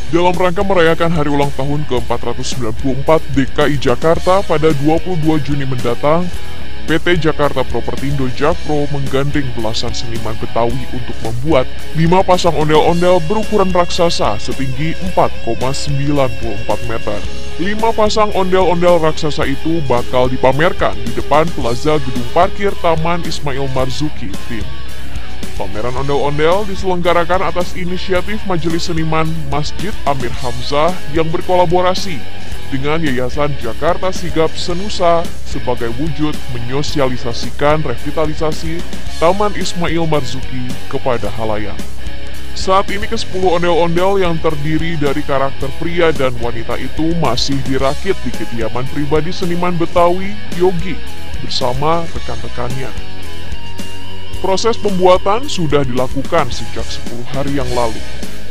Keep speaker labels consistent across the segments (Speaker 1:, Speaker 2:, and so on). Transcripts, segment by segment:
Speaker 1: Dalam rangka merayakan hari ulang tahun ke-494 DKI Jakarta pada 22 Juni mendatang, PT Jakarta Propertindo Jakpro menggandeng belasan seniman Betawi untuk membuat 5 pasang ondel-ondel berukuran raksasa setinggi 4,94 meter. 5 pasang ondel-ondel raksasa itu bakal dipamerkan di depan plaza gedung parkir Taman Ismail Marzuki, Tim. Pameran ondel-ondel diselenggarakan atas inisiatif Majelis Seniman Masjid Amir Hamzah yang berkolaborasi dengan Yayasan Jakarta Sigap Senusa sebagai wujud menyosialisasikan revitalisasi Taman Ismail Marzuki kepada halayak. Saat ini ke-10 ondel-ondel yang terdiri dari karakter pria dan wanita itu masih dirakit di kediaman pribadi seniman Betawi, Yogi, bersama rekan-rekannya. Proses pembuatan sudah dilakukan sejak 10 hari yang lalu,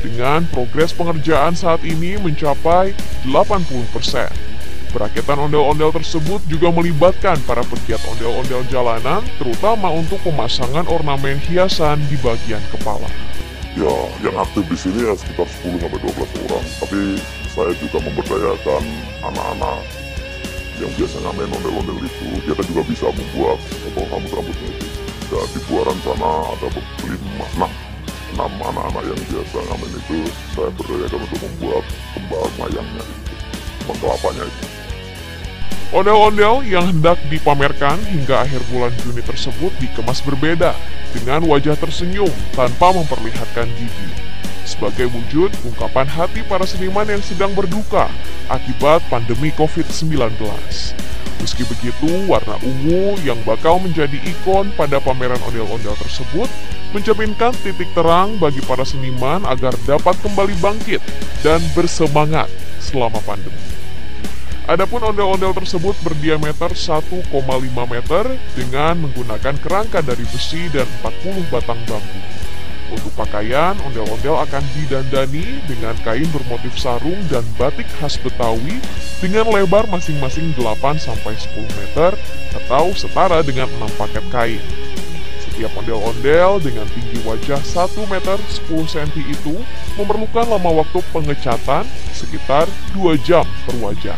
Speaker 1: dengan progres pengerjaan saat ini mencapai 80%. Perakitan ondel-ondel tersebut juga melibatkan para pegiat ondel-ondel jalanan, terutama untuk pemasangan ornamen hiasan di bagian kepala.
Speaker 2: Ya, yang aktif di sini ya sekitar 10-12 orang, tapi saya juga memberdayakan anak-anak yang biasanya main ondel-ondel itu. Dia kan juga bisa membuat rambut-rambutnya itu. Dan di buaran sana ada 6 anak-anak yang biasa ngamen itu, saya berdayakan untuk membuat kembang mayangnya itu, kembang kelapanya itu.
Speaker 1: Ondel-ondel yang hendak dipamerkan hingga akhir bulan Juni tersebut dikemas berbeda, dengan wajah tersenyum tanpa memperlihatkan gigi, sebagai wujud ungkapan hati para seniman yang sedang berduka akibat pandemi COVID-19. Meski begitu, warna ungu yang bakal menjadi ikon pada pameran ondel-ondel tersebut mencerminkan titik terang bagi para seniman agar dapat kembali bangkit dan bersemangat selama pandemi. Adapun ondel-ondel tersebut berdiameter 1,5 meter dengan menggunakan kerangka dari besi dan 40 batang bambu. Untuk pakaian, ondel-ondel akan didandani dengan kain bermotif sarung dan batik khas Betawi dengan lebar masing-masing 8-10 meter atau setara dengan 6 paket kain. Setiap ondel-ondel dengan tinggi wajah 1 meter 10 cm itu memerlukan lama waktu pengecatan sekitar 2 jam per wajah.